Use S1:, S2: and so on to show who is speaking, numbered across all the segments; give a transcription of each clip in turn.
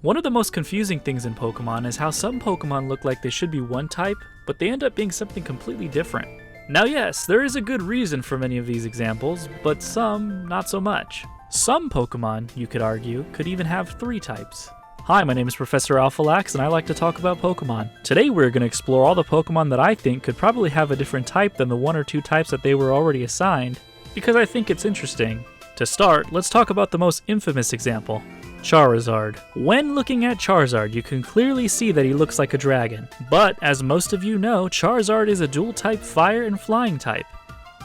S1: One of the most confusing things in Pokemon is how some Pokemon look like they should be one type, but they end up being something completely different. Now yes, there is a good reason for many of these examples, but some not so much. Some Pokemon, you could argue, could even have 3 types. Hi, my name is Professor Alphalax, and I like to talk about Pokemon. Today we're going to explore all the Pokemon that I think could probably have a different type than the 1 or 2 types that they were already assigned, because I think it's interesting. To start, let's talk about the most infamous example, Charizard. When looking at Charizard, you can clearly see that he looks like a dragon. But, as most of you know, Charizard is a dual-type fire and flying type,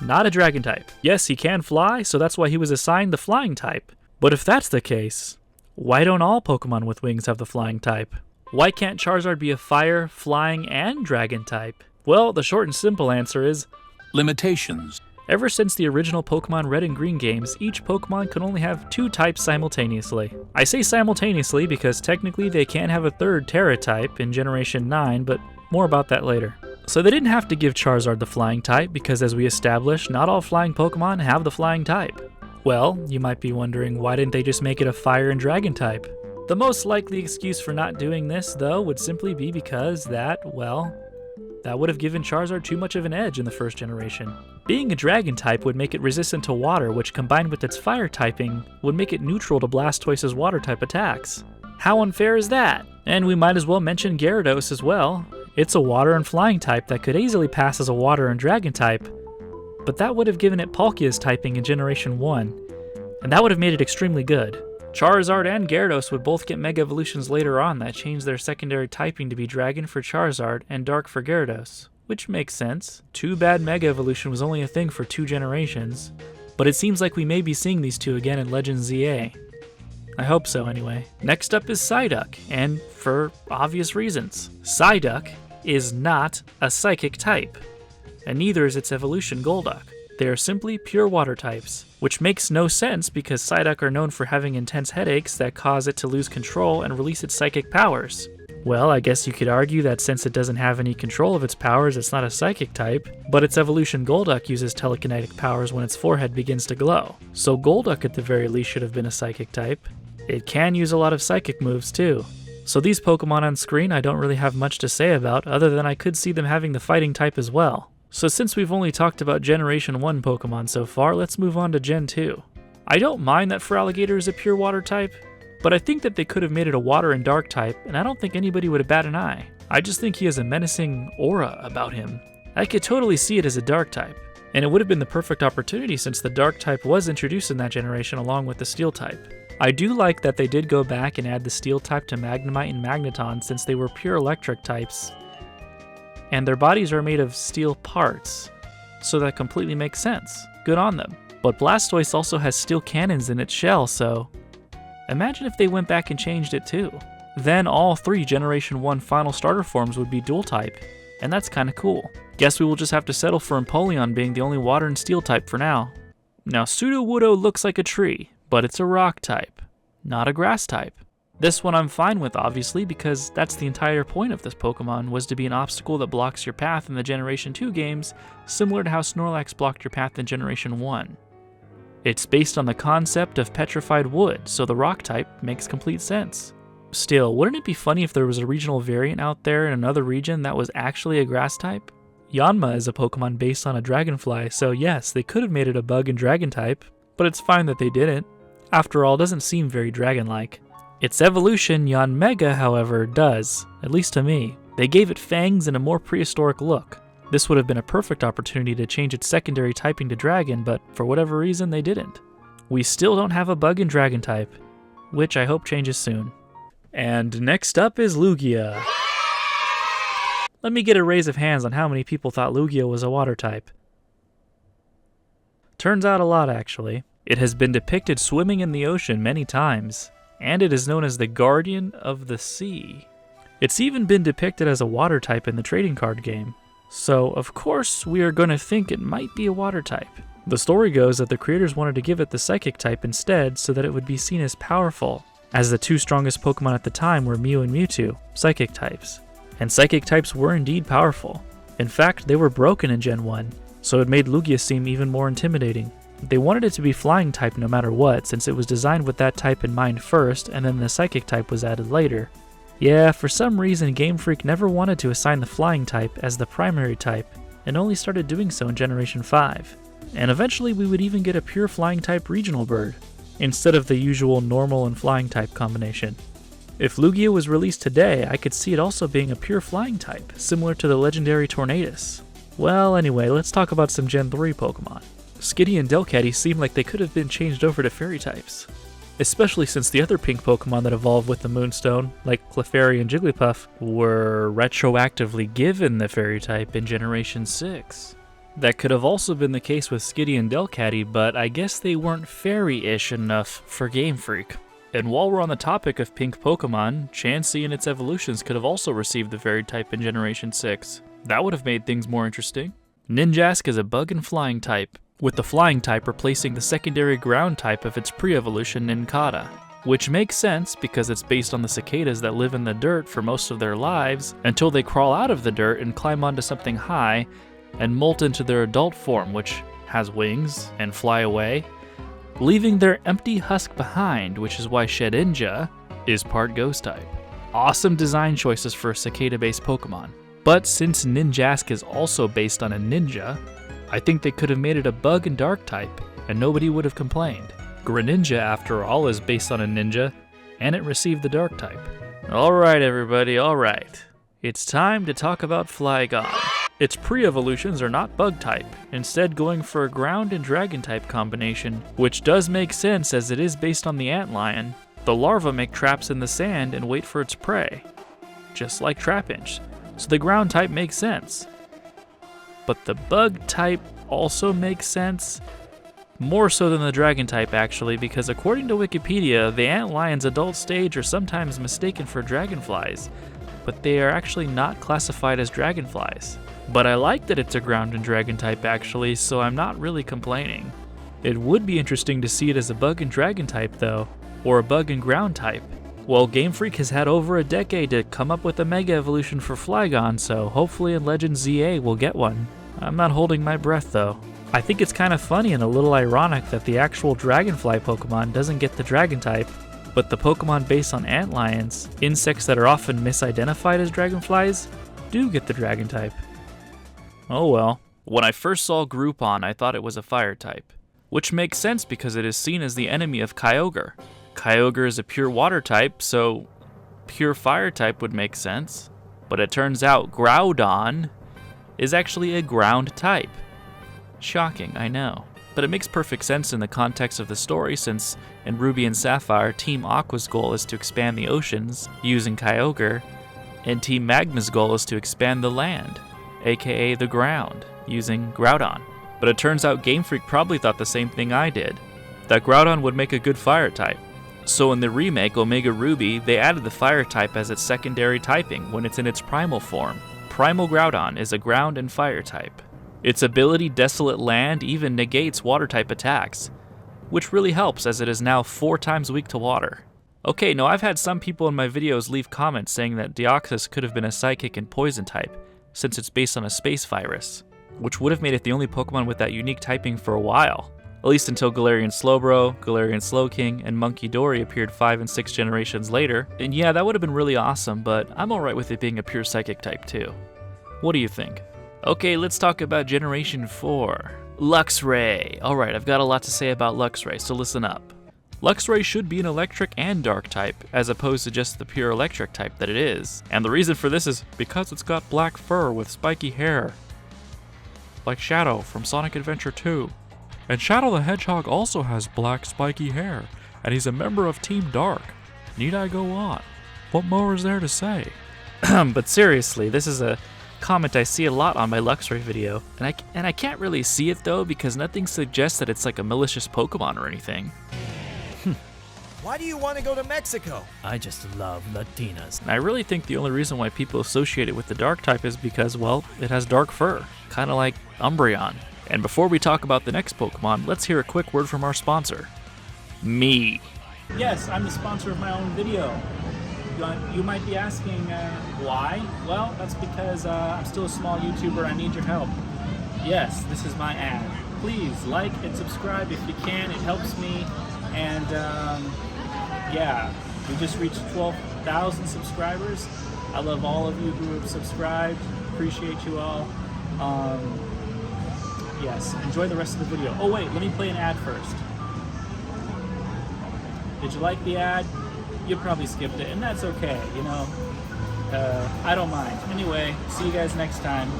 S1: not a dragon type. Yes, he can fly, so that's why he was assigned the flying type. But if that's the case, why don't all Pokemon with wings have the flying type? Why can't Charizard be a fire, flying, and dragon type? Well, the short and simple answer is
S2: limitations.
S1: Ever since the original Pokemon Red and Green games, each Pokemon could only have 2 types simultaneously. I say simultaneously because technically they can have a 3rd Terra type in Generation 9, but more about that later. So they didn't have to give Charizard the flying type because, as we established, not all flying Pokemon have the flying type. Well, you might be wondering, why didn't they just make it a fire and dragon type? The most likely excuse for not doing this, though, would simply be because that would have given Charizard too much of an edge in the first generation. Being a dragon type would make it resistant to water, which combined with its fire typing would make it neutral to Blastoise's water type attacks. How unfair is that? And we might as well mention Gyarados as well. It's a water and flying type that could easily pass as a water and dragon type, but that would have given it Palkia's typing in Generation 1, and that would have made it extremely good. Charizard and Gyarados would both get Mega Evolutions later on that changed their secondary typing to be Dragon for Charizard and Dark for Gyarados, which makes sense. Too bad Mega Evolution was only a thing for 2 generations, but it seems like we may be seeing these 2 again in Legends ZA. I hope so anyway. Next up is Psyduck, and for obvious reasons. Psyduck is not a psychic type, and neither is its evolution Golduck. They are simply pure water types, which makes no sense because Psyduck are known for having intense headaches that cause it to lose control and release its psychic powers. Well, I guess you could argue that since it doesn't have any control of its powers, it's not a psychic type, but its evolution Golduck uses telekinetic powers when its forehead begins to glow. So Golduck at the very least should have been a psychic type. It can use a lot of psychic moves too. So these Pokemon on screen I don't really have much to say about other than I could see them having the fighting type as well. So since we've only talked about Generation 1 Pokemon so far, let's move on to Gen 2. I don't mind that Feraligatr is a pure water type, but I think that they could have made it a water and dark type, and I don't think anybody would have bat an eye. I just think he has a menacing aura about him. I could totally see it as a dark type, and it would have been the perfect opportunity since the dark type was introduced in that generation along with the steel type. I do like that they did go back and add the steel type to Magnemite and Magneton since they were pure electric types, and their bodies are made of steel parts, so that completely makes sense. Good on them. But Blastoise also has steel cannons in its shell, so imagine if they went back and changed it too. Then all 3 Generation 1 final starter forms would be dual type, and that's kinda cool. Guess we will just have to settle for Empoleon being the only water and steel type for now. Now Sudowoodo looks like a tree, but it's a rock type, not a grass type. This one I'm fine with, obviously, because that's the entire point of this Pokemon, was to be an obstacle that blocks your path in the Generation 2 games, similar to how Snorlax blocked your path in Generation 1. It's based on the concept of petrified wood, so the rock type makes complete sense. Still, wouldn't it be funny if there was a regional variant out there in another region that was actually a grass type? Yanma is a Pokemon based on a dragonfly, so yes, they could have made it a bug and dragon type, but it's fine that they didn't. After all, it doesn't seem very dragon-like. Its evolution, Yanmega, however, does, at least to me. They gave it fangs and a more prehistoric look. This would have been a perfect opportunity to change its secondary typing to dragon, but for whatever reason they didn't. We still don't have a bug and dragon type, which I hope changes soon. And next up is Lugia. Let me get a raise of hands on how many people thought Lugia was a water type. Turns out a lot, actually. It has been depicted swimming in the ocean many times, and it is known as the Guardian of the Sea. It's even been depicted as a water type in the trading card game. So, of course, we are going to think it might be a water type. The story goes that the creators wanted to give it the psychic type instead so that it would be seen as powerful, as the 2 strongest Pokemon at the time were Mew and Mewtwo, psychic types. And psychic types were indeed powerful. In fact, they were broken in Gen 1, so it made Lugia seem even more intimidating. They wanted it to be flying type no matter what, since it was designed with that type in mind first, and then the psychic type was added later. Yeah, for some reason Game Freak never wanted to assign the flying type as the primary type, and only started doing so in Generation 5. And eventually we would even get a pure flying type regional bird, instead of the usual normal and flying type combination. If Lugia was released today, I could see it also being a pure flying type, similar to the legendary Tornadus. Well, anyway, let's talk about some Gen 3 Pokemon. Skitty and Delcatty seem like they could have been changed over to fairy types, especially since the other pink Pokemon that evolved with the Moonstone, like Clefairy and Jigglypuff, were retroactively given the fairy type in Generation 6. That could have also been the case with Skitty and Delcatty, but I guess they weren't fairy-ish enough for Game Freak. And while we're on the topic of pink Pokemon, Chansey and its evolutions could have also received the fairy type in Generation 6. That would have made things more interesting. Ninjask is a bug and flying type, with the flying type replacing the secondary ground type of its pre-evolution Nincada. Which makes sense because it's based on the cicadas that live in the dirt for most of their lives until they crawl out of the dirt and climb onto something high and molt into their adult form, which has wings and fly away, leaving their empty husk behind, which is why Shedinja is part ghost type. Awesome design choices for a cicada-based Pokemon. But since Ninjask is also based on a ninja, I think they could have made it a bug and dark type, and nobody would have complained. Greninja, after all, is based on a ninja, and it received the dark type. Alright everybody, alright. It's time to talk about Flygon. Its pre-evolutions are not bug type, instead going for a ground and dragon type combination, which does make sense as it is based on the antlion. The larvae make traps in the sand and wait for its prey, just like Trapinch, so the ground type makes sense. But the bug type also makes sense, more so than the dragon type actually, because according to Wikipedia, the antlion's adult stage are sometimes mistaken for dragonflies, but they are actually not classified as dragonflies. But I like that it's a ground and dragon type actually, so I'm not really complaining. It would be interesting to see it as a bug and dragon type though, or a bug and ground type. Well, Game Freak has had over a decade to come up with a mega evolution for Flygon, so hopefully in Legends ZA we'll get one. I'm not holding my breath though. I think it's kind of funny and a little ironic that the actual dragonfly Pokemon doesn't get the dragon type, but the Pokemon based on antlions, insects that are often misidentified as dragonflies, do get the dragon type. Oh well. When I first saw Groupon, I thought it was a fire type, which makes sense because it is seen as the enemy of Kyogre. Kyogre is a pure water type, so pure fire type would make sense. But it turns out Groudon is actually a ground type. Shocking, I know. But it makes perfect sense in the context of the story, since in Ruby and Sapphire, Team Aqua's goal is to expand the oceans using Kyogre, and Team Magma's goal is to expand the land, aka the ground, using Groudon. But it turns out Game Freak probably thought the same thing I did, that Groudon would make a good fire type. So in the remake Omega Ruby, they added the fire type as its secondary typing when it's in its primal form. Primal Groudon is a ground and fire type. Its ability Desolate Land even negates water type attacks, which really helps as it is now 4 times weak to water. Okay, now I've had some people in my videos leave comments saying that Deoxys could have been a psychic and poison type, since it's based on a space virus, which would have made it the only Pokemon with that unique typing for a while. At least until Galarian Slowbro, Galarian Slowking, and Monkey Dory appeared 5 and 6 generations later. And yeah, that would have been really awesome, but I'm alright with it being a pure psychic type too. What do you think? Okay, let's talk about Generation 4. Luxray. Alright, I've got a lot to say about Luxray, so listen up. Luxray should be an electric and dark type, as opposed to just the pure electric type that it is. And the reason for this is because it's got black fur with spiky hair, like Shadow from Sonic Adventure 2. And Shadow the Hedgehog also has black spiky hair, and he's a member of Team Dark. Need I go on? What more is there to say? But seriously, this is a comment I see a lot on my Luxray video, and I can't really see it though because nothing suggests that it's like a malicious Pokemon or anything.
S2: Why do you want to go to Mexico?
S3: I just love Latinas.
S1: And I really think the only reason why people associate it with the dark type is because, well, it has dark fur, kind of like Umbreon. And before we talk about the next Pokemon, let's hear a quick word from our sponsor, me.
S4: Yes, I'm the sponsor of my own video. You might be asking why? Well, that's because I'm still a small YouTuber. I need your help. Yes, this is my ad. please like and subscribe if you can. It helps me. And yeah, we just reached 12,000 subscribers. I love all of you who have subscribed. Appreciate you all. Yes, enjoy the rest of the video. Oh wait, let me play an ad first. Did you like the ad? You probably skipped it, and that's okay, you know. I don't mind. Anyway, see you guys next time.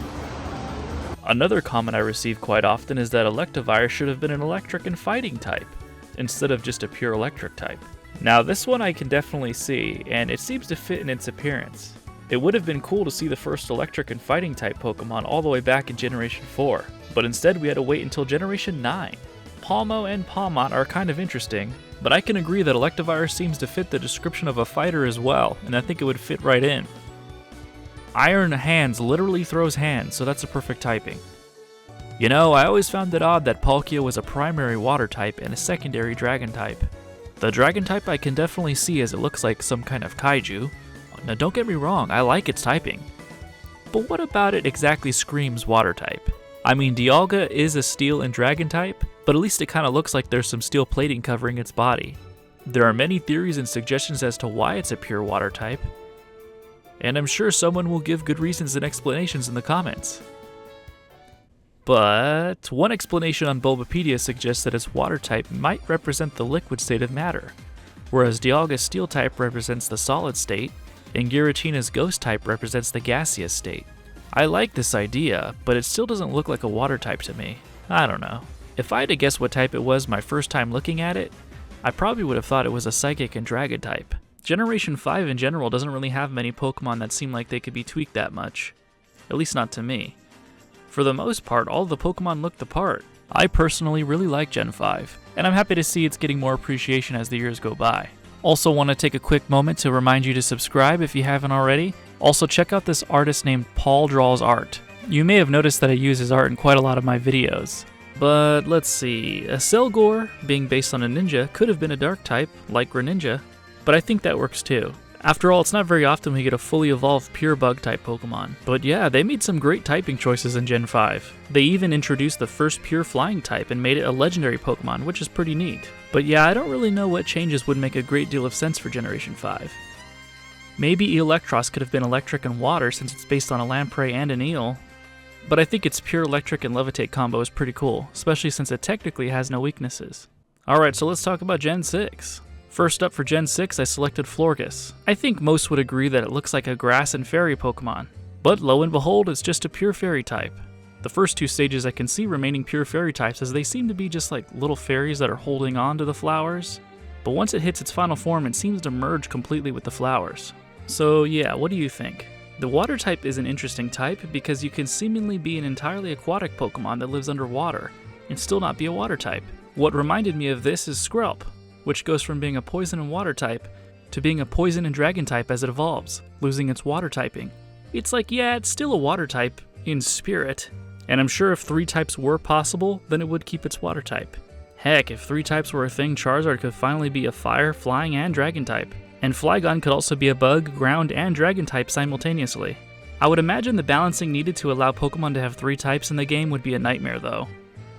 S1: Another comment I receive quite often is that Electivire should have been an electric and fighting type, instead of just a pure electric type. Now this one I can definitely see, and it seems to fit in its appearance. It would have been cool to see the first electric and fighting type Pokemon all the way back in Generation 4, but instead we had to wait until Generation 9. Palmo and Palmont are kind of interesting, but I can agree that Electivire seems to fit the description of a fighter as well, and I think it would fit right in. Iron Hands literally throws hands, so that's a perfect typing. You know, I always found it odd that Palkia was a primary water type and a secondary dragon type. The dragon type I can definitely see as it looks like some kind of kaiju. Now don't get me wrong, I like its typing. But what about it exactly screams water type? I mean, Dialga is a steel and dragon type, but at least it kind of looks like there's some steel plating covering its body. There are many theories and suggestions as to why it's a pure water type, and I'm sure someone will give good reasons and explanations in the comments. But one explanation on Bulbapedia suggests that its water type might represent the liquid state of matter, whereas Dialga's steel type represents the solid state, and Giratina's ghost type represents the gaseous state. I like this idea, but it still doesn't look like a water type to me. I don't know. If I had to guess what type it was my first time looking at it, I probably would have thought it was a psychic and dragon type. Generation 5 in general doesn't really have many Pokemon that seem like they could be tweaked that much. At least not to me. For the most part, all the Pokemon look the part. I personally really like Gen 5, and I'm happy to see it's getting more appreciation as the years go by. Also want to take a quick moment to remind you to subscribe if you haven't already. Also check out this artist named Paul Draws Art. You may have noticed that I use his art in quite a lot of my videos. But let's see, a Selgor, being based on a ninja, could have been a dark type, like Greninja, but I think that works too. After all, it's not very often we get a fully evolved pure bug type Pokemon. But yeah, they made some great typing choices in Gen 5. They even introduced the first pure flying type and made it a legendary Pokemon, which is pretty neat. But yeah, I don't really know what changes would make a great deal of sense for Generation 5. Maybe Eelektross could have been electric and water since it's based on a lamprey and an eel. But I think its pure electric and levitate combo is pretty cool, especially since it technically has no weaknesses. Alright, so let's talk about Gen 6. First up for Gen 6, I selected Florges. I think most would agree that it looks like a grass and fairy Pokemon, but lo and behold, it's just a pure fairy type. The first two stages I can see remaining pure fairy types as they seem to be just like little fairies that are holding on to the flowers, but once it hits its final form, it seems to merge completely with the flowers. So yeah, what do you think? The water type is an interesting type because you can seemingly be an entirely aquatic Pokemon that lives underwater and still not be a water type. What reminded me of this is Skrelp, which goes from being a poison and water type to being a poison and dragon type as it evolves, losing its water typing. It's like, yeah, it's still a water type in spirit, and I'm sure if 3 types were possible, then it would keep its water type. Heck, if 3 types were a thing, Charizard could finally be a fire, flying, and dragon type. And Flygon could also be a bug, ground, and dragon type simultaneously. I would imagine the balancing needed to allow Pokemon to have 3 types in the game would be a nightmare though.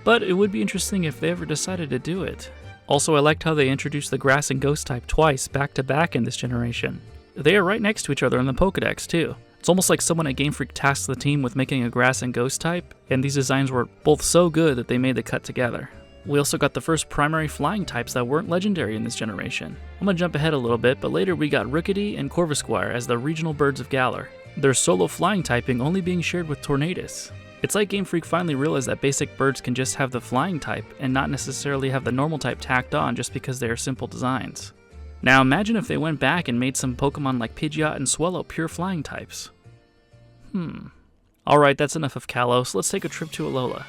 S1: But it would be interesting if they ever decided to do it. Also, I liked how they introduced the grass and ghost type twice back to back in this generation. They are right next to each other in the Pokedex too. It's almost like someone at Game Freak tasked the team with making a grass and ghost type, and these designs were both so good that they made the cut together. We also got the first primary flying types that weren't legendary in this generation. I'm gonna jump ahead a little bit, but later we got Rickety and Corvisquire as the regional birds of Galar. Their solo flying typing only being shared with Tornadus. It's like Game Freak finally realized that basic birds can just have the flying type and not necessarily have the normal type tacked on just because they are simple designs. Now imagine if they went back and made some Pokemon like Pidgeot and Swellow pure flying types. Alright, that's enough of Kalos, let's take a trip to Alola.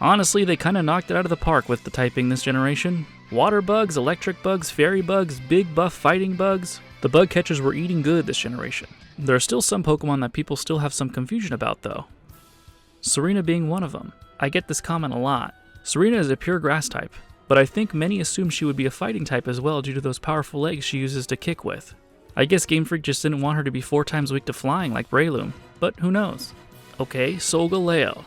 S1: Honestly, they kinda knocked it out of the park with the typing this generation. Water bugs, electric bugs, fairy bugs, big buff fighting bugs. The bug catchers were eating good this generation. There are still some Pokemon that people still have some confusion about though. Serena being one of them. I get this comment a lot. Serena is a pure grass type, but I think many assume she would be a fighting type as well due to those powerful legs she uses to kick with. I guess Game Freak just didn't want her to be 4 times weak to flying like Breloom, but who knows. Okay, Solgaleo.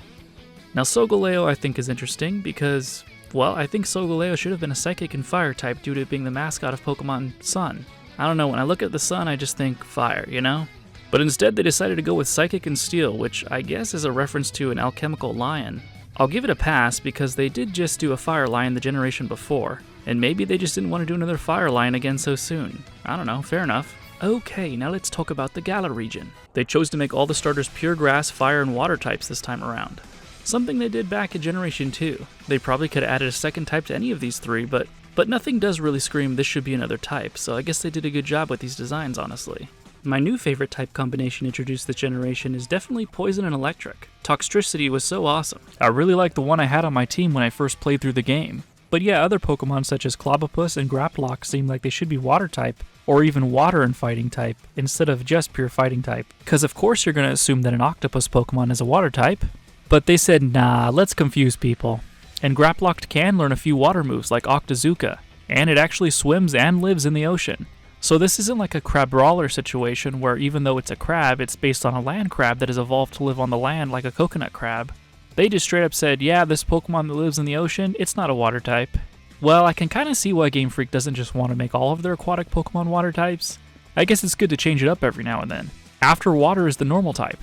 S1: Now Solgaleo I think is interesting because, well, I think Solgaleo should have been a Psychic and Fire type due to it being the mascot of Pokemon Sun. I don't know, when I look at the Sun I just think Fire, you know? But instead they decided to go with Psychic and Steel, which I guess is a reference to an alchemical lion. I'll give it a pass because they did just do a Fire Lion the generation before, and maybe they just didn't want to do another Fire Lion again so soon. I don't know, fair enough. Okay, now let's talk about the Galar region. They chose to make all the starters pure grass, fire, and water types this time around. Something they did back in Generation 2. They probably could have added a second type to any of these three, but nothing does really scream this should be another type, so I guess they did a good job with these designs, honestly. My new favorite type combination introduced this generation is definitely Poison and Electric. Toxtricity was so awesome. I really like the one I had on my team when I first played through the game. But yeah, other Pokemon such as Clobbopus and Graplock seem like they should be water type, or even water and fighting type, instead of just pure fighting type. Because of course you're going to assume that an octopus Pokemon is a water type. But they said, nah, let's confuse people. And Graplock can learn a few water moves like Octazooka, and it actually swims and lives in the ocean. So this isn't like a Crabrawler situation where even though it's a crab, it's based on a land crab that has evolved to live on the land like a coconut crab. They just straight up said, yeah, this Pokemon that lives in the ocean, it's not a water type. Well, I can kind of see why Game Freak doesn't just want to make all of their aquatic Pokemon water types. I guess it's good to change it up every now and then. After water is the normal type.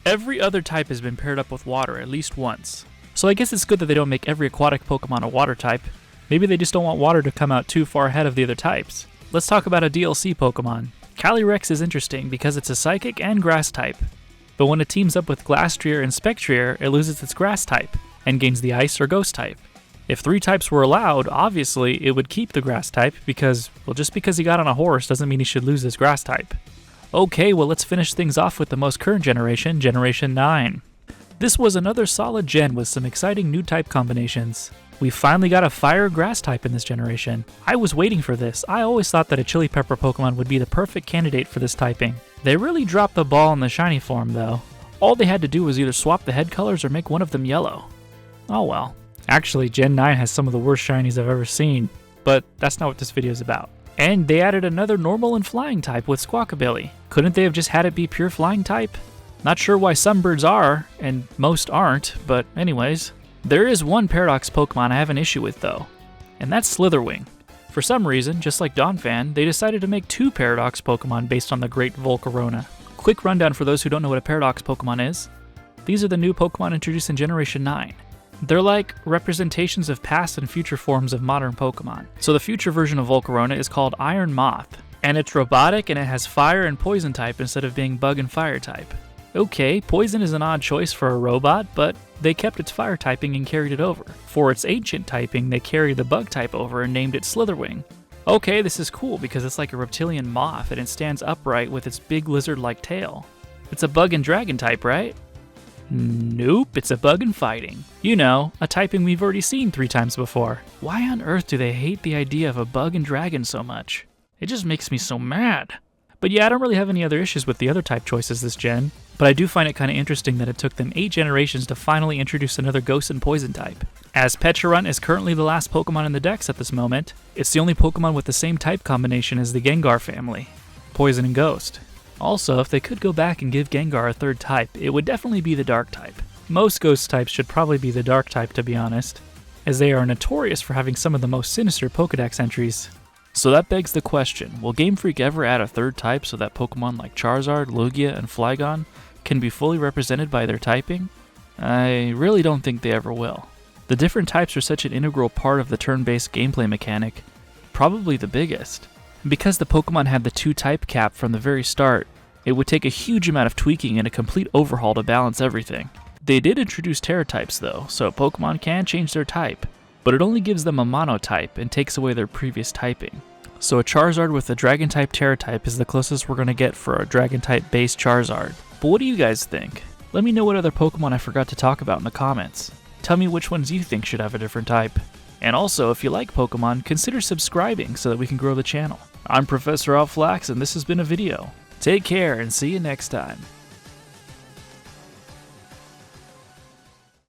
S1: Every other type has been paired up with water at least once. So I guess it's good that they don't make every aquatic Pokemon a water type. Maybe they just don't want water to come out too far ahead of the other types. Let's talk about a DLC Pokemon. Calyrex is interesting because it's a Psychic and Grass type. But when it teams up with Glastrier and Spectrier, it loses its Grass type, and gains the Ice or Ghost type. If 3 types were allowed, obviously it would keep the Grass type because, well, just because he got on a horse doesn't mean he should lose his Grass type. Okay, well let's finish things off with the most current generation, Generation 9. This was another solid gen with some exciting new type combinations. We finally got a Fire Grass type in this generation. I was waiting for this. I always thought that a Chili Pepper Pokemon would be the perfect candidate for this typing. They really dropped the ball in the shiny form though. All they had to do was either swap the head colors or make one of them yellow. Oh well. Actually, Gen 9 has some of the worst shinies I've ever seen, but that's not what this video is about. And they added another normal and flying type with Squawkabilly. Couldn't they have just had it be pure flying type? Not sure why some birds are, and most aren't, but anyways. There is one Paradox Pokemon I have an issue with though, and that's Slitherwing. For some reason, just like Donphan, they decided to make 2 Paradox Pokemon based on the Great Volcarona. Quick rundown for those who don't know what a Paradox Pokemon is. These are the new Pokemon introduced in Generation 9. They're like representations of past and future forms of modern Pokemon. So the future version of Volcarona is called Iron Moth, and it's robotic and it has fire and poison type instead of being bug and fire type. Okay, poison is an odd choice for a robot, but they kept its fire typing and carried it over. For its ancient typing, they carried the bug type over and named it Slitherwing. Okay, this is cool because it's like a reptilian moth and it stands upright with its big lizard-like tail. It's a bug and dragon type, right? Nope, it's a bug and fighting. You know, a typing we've already seen 3 times before. Why on earth do they hate the idea of a bug and dragon so much? It just makes me so mad. But yeah, I don't really have any other issues with the other type choices this gen, but I do find it kind of interesting that it took them 8 generations to finally introduce another ghost and poison type. As Pecharunt is currently the last Pokemon in the dex at this moment, it's the only Pokemon with the same type combination as the Gengar family, Poison and Ghost. Also, if they could go back and give Gengar a 3rd type, it would definitely be the Dark type. Most Ghost types should probably be the Dark type to be honest, as they are notorious for having some of the most sinister Pokedex entries. So that begs the question, will Game Freak ever add a 3rd type so that Pokemon like Charizard, Lugia, and Flygon can be fully represented by their typing? I really don't think they ever will. The different types are such an integral part of the turn-based gameplay mechanic, probably the biggest. Because the Pokemon had the 2 type cap from the very start, it would take a huge amount of tweaking and a complete overhaul to balance everything. They did introduce Terra types though, so Pokemon can change their type, but it only gives them a mono type and takes away their previous typing. So a Charizard with a Dragon type Terra type is the closest we're going to get for a Dragon type based Charizard. But what do you guys think? Let me know what other Pokemon I forgot to talk about in the comments. Tell me which ones you think should have a different type. And also, if you like Pokemon, consider subscribing so that we can grow the channel. I'm Professor Outflax and this has been a video. Take care and see you next time.